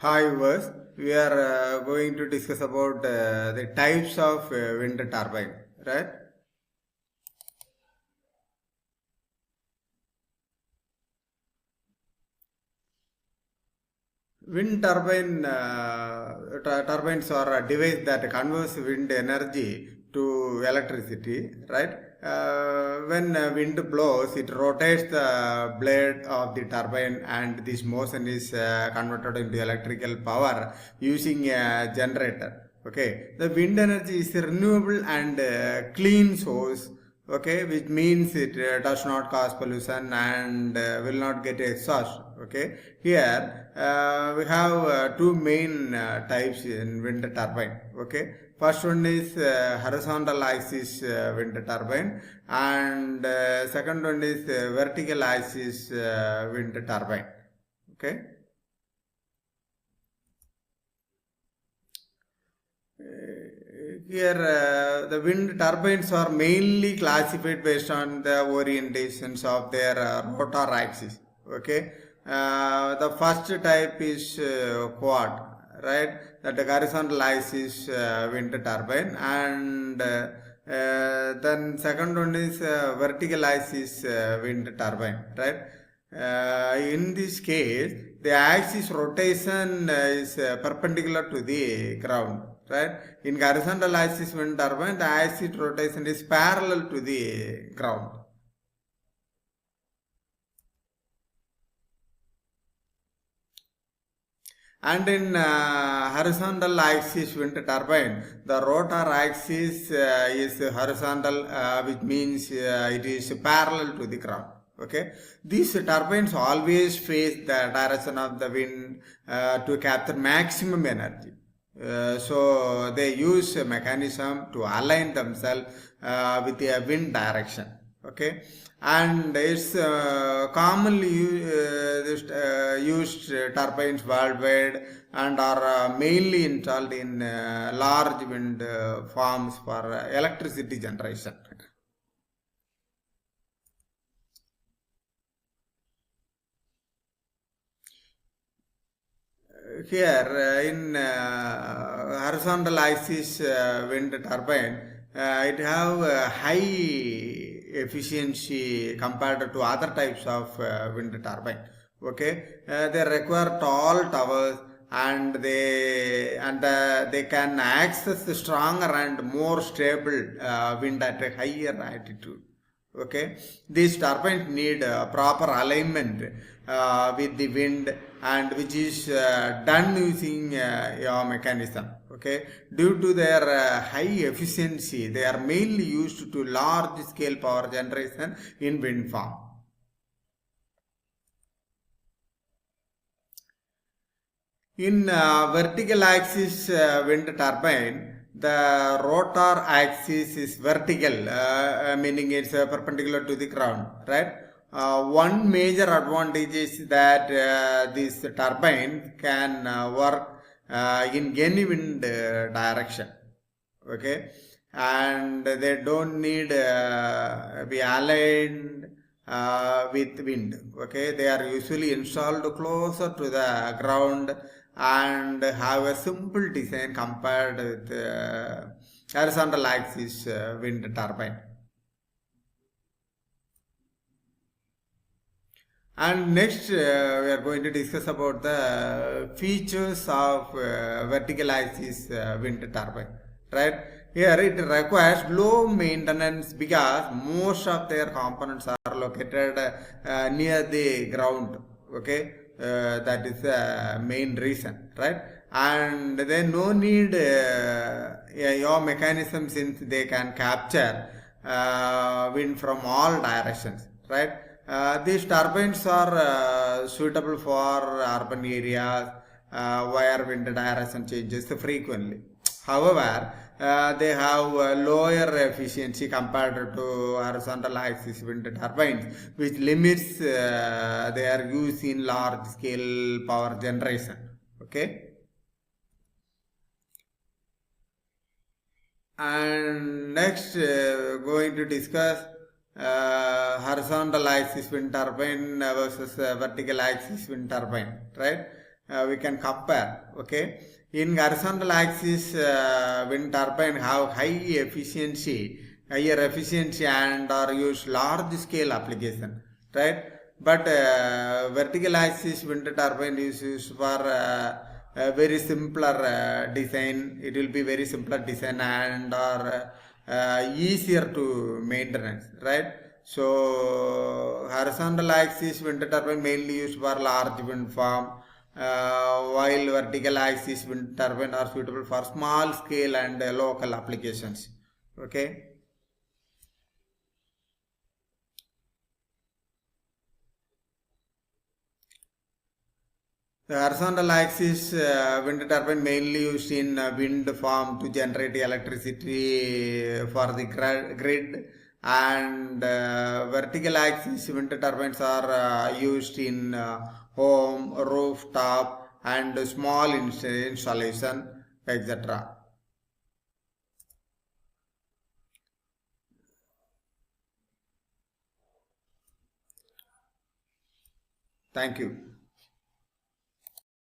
Hi viewers, we are going to discuss about the types of wind turbine, right? Wind turbine turbines are a device that converts wind energy to electricity, right? When wind blows, it rotates the blade of the turbine, and this motion is converted into electrical power using a generator. Okay, the wind energy is a renewable and clean source. Okay, which means it does not cause pollution and will not get exhaust. Okay, here we have two main types in wind turbine. Okay, first one is horizontal axis wind turbine, and second one is vertical axis wind turbine. Okay. Here, the wind turbines are mainly classified based on the orientations of their rotor axis. Okay, the first type is HAWT, right? That the horizontal axis wind turbine, and then second one is vertical axis wind turbine, right? In this case, the axis rotation is perpendicular to the ground, right? In horizontal axis wind turbine, the axis rotation is parallel to the ground. And in horizontal axis wind turbine, the rotor axis is horizontal, which means it is parallel to the ground. Okay, these turbines always face the direction of the wind to capture maximum energy. So they use a mechanism to align themselves with the wind direction. Okay, and it's commonly used turbines worldwide and are mainly installed in large wind farms for electricity generation. Here in horizontal axis wind turbine, it have high efficiency compared to other types of wind turbine. Okay, they require tall towers, and they can access the stronger and more stable wind at a higher altitude. Okay, these turbines need proper alignment with the wind, and which is done using a mechanism. Okay, due to their high efficiency, they are mainly used to large scale power generation in wind farm. In vertical axis wind turbine, the rotor axis is vertical, meaning it's perpendicular to the ground, right? One major advantage is that this turbine can work in any wind direction. Okay, and they don't need be aligned with wind. Okay, they are usually installed closer to the ground and have a simple design compared with horizontal axis wind turbine. And next we are going to discuss about the features of vertical axis wind turbine, right? Here it requires low maintenance because most of their components are located near the ground. Okay, that is the main reason, right? And they no need your mechanism, since they can capture wind from all directions, right? These turbines are suitable for urban areas where wind direction changes frequently. However, they have lower efficiency compared to horizontal axis wind turbines, which limits their use in large scale power generation. Okay. And next going to discuss horizontal axis wind turbine versus vertical axis wind turbine, right? we can compare. Okay, in horizontal axis wind turbine have higher efficiency and are used large scale application, right? But vertical axis wind turbine is used for a very simpler design. It will be very simpler design and are easier to maintenance, right? So horizontal axis wind turbine mainly used for large wind farm, while vertical axis wind turbine are suitable for small scale and local applications. Okay. The horizontal axis wind turbine mainly used in wind farm to generate electricity for the grid, and vertical axis wind turbines are used in home, rooftop, and small installation, etc. Thank you.